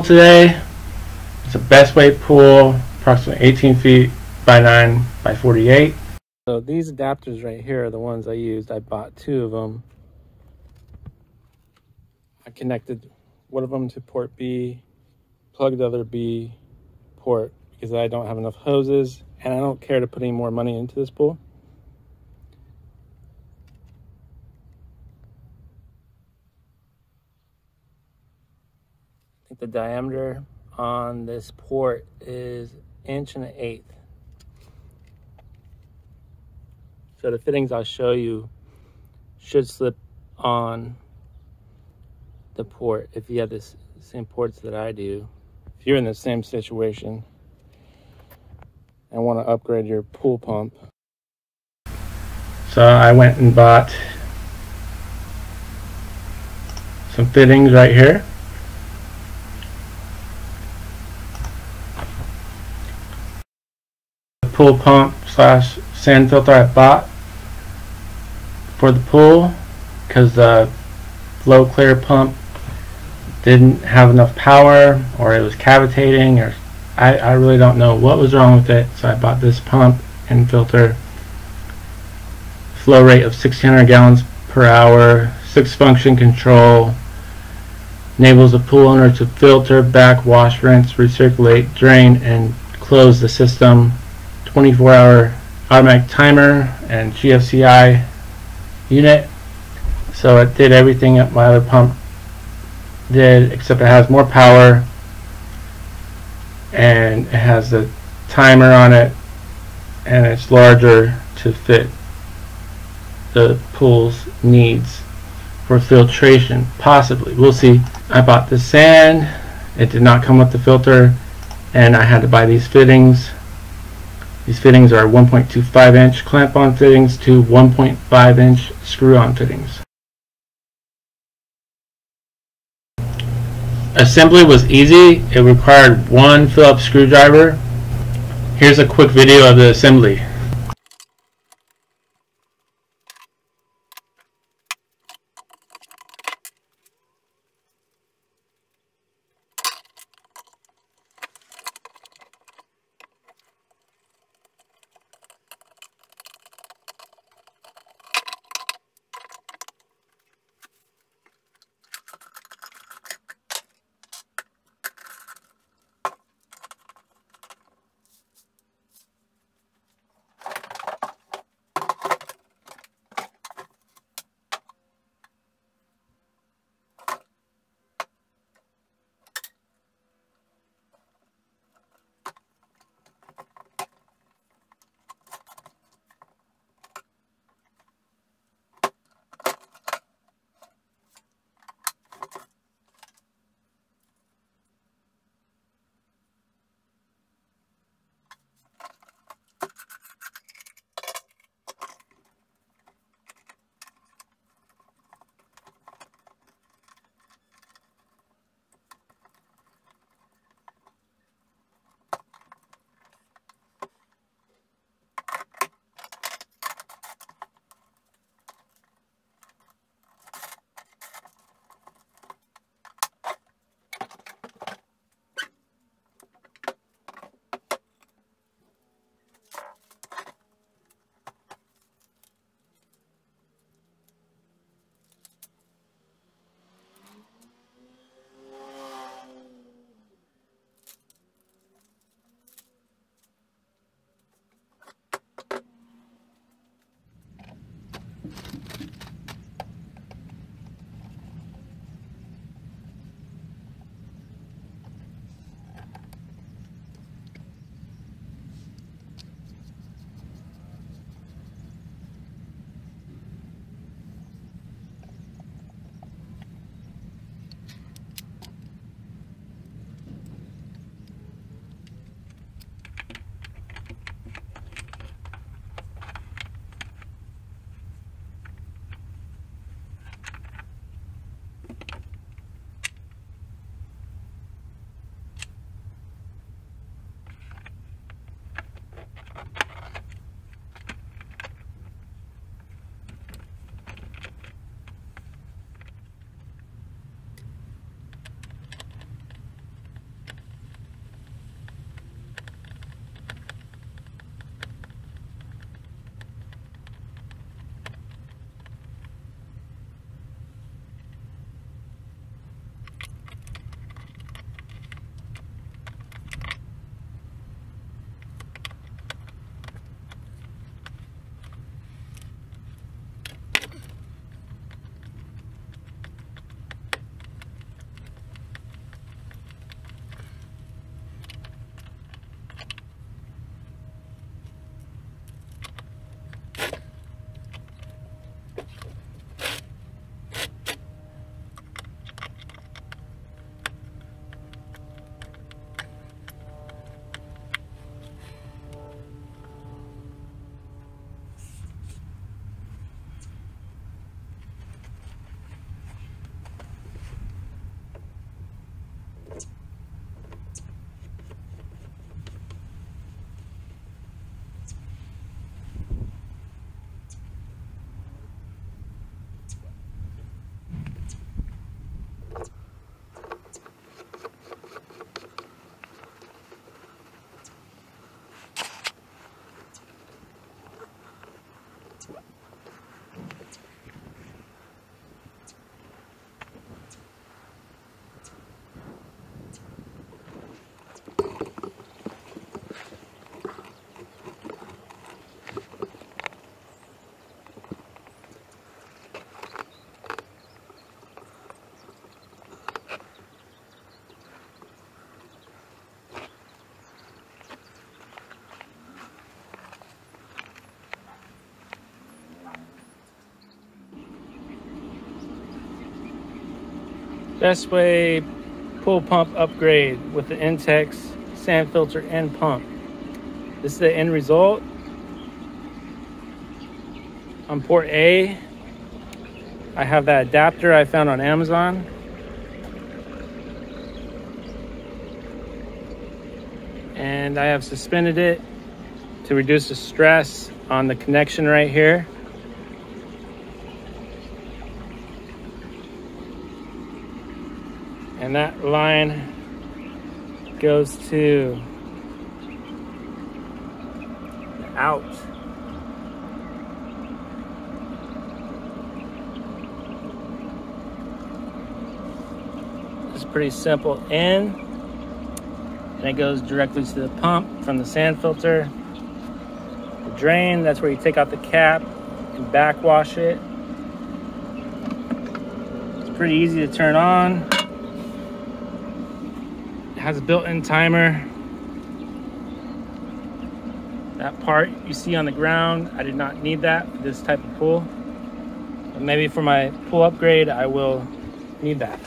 Today it's a Bestway pool, approximately 18 feet by 9 by 48. So these adapters right here are the ones I used. I bought 2 of them. I connected one of them to port B, plugged the other B port because I don't have enough hoses and I don't care to put any more money into this pool. I think the diameter on this port is 1 1/8 inches. So the fittings I'll show you should slip on the port if you have the same ports that I do. If you're in the same situation and want to upgrade your pool pump. So I went and bought some fittings right here. The pool pump slash sand filter I bought for the pool because the flowclear pump didn't have enough power, or it was cavitating, or I really don't know what was wrong with it. So I bought this pump and filter. Flow rate of 1,600 gallons per hour, 6 function control, enables the pool owner to filter, back, wash, rinse, recirculate, drain, and close the system. 24-hour automatic timer and GFCI unit. So it did everything that my other pump did, except it has more power and it has the timer on it, and it's larger to fit the pool's needs for filtration. Possibly, we'll see. I bought the sand, it did not come with the filter, and I had to buy these fittings. These fittings are 1.25 inch clamp-on fittings to 1.5 inch screw-on fittings. Assembly was easy. It required 1 Phillips screwdriver. Here's a quick video of the assembly. Bestway pool pump upgrade with the Intex Sandfilter and pump. This is the end result. On port A, I have that adapter I found on Amazon. And I have suspended it to reduce the stress on the connection right here. And that line goes to out. It's pretty simple in, and it goes directly to the pump from the sand filter. The drain, that's where you take out the cap and backwash it. It's pretty easy to turn on. It has a built-in timer. That part you see on the ground, I did not need that for this type of pool. But maybe for my pool upgrade, I will need that.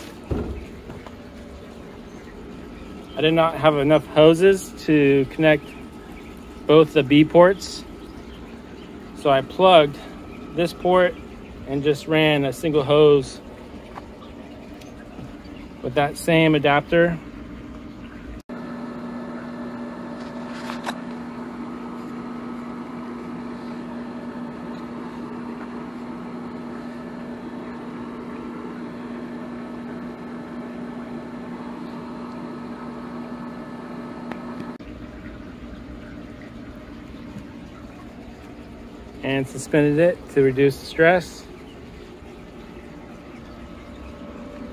I did not have enough hoses to connect both the B ports. So I plugged this port and just ran a single hose with that same adapter. And suspended it to reduce the stress.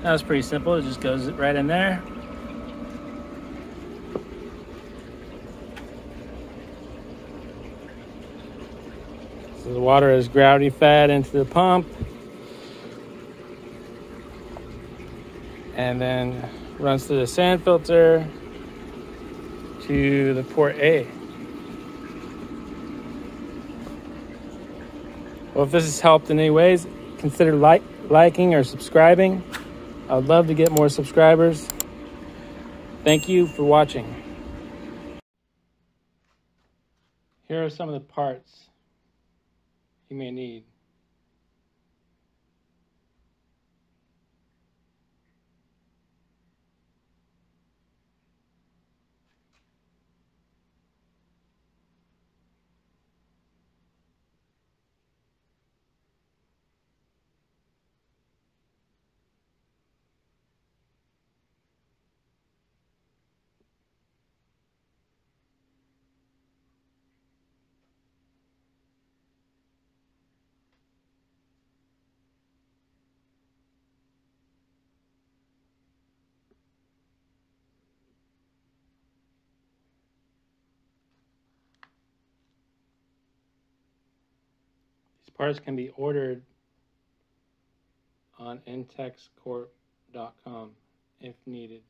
That was pretty simple. It just goes right in there. So the water is gravity fed into the pump and then runs through the sand filter to the port A. Well, if this has helped in any ways, consider liking or subscribing. I would love to get more subscribers. Thank you for watching. Here are some of the parts you may need. These parts can be ordered on intexcorp.com if needed.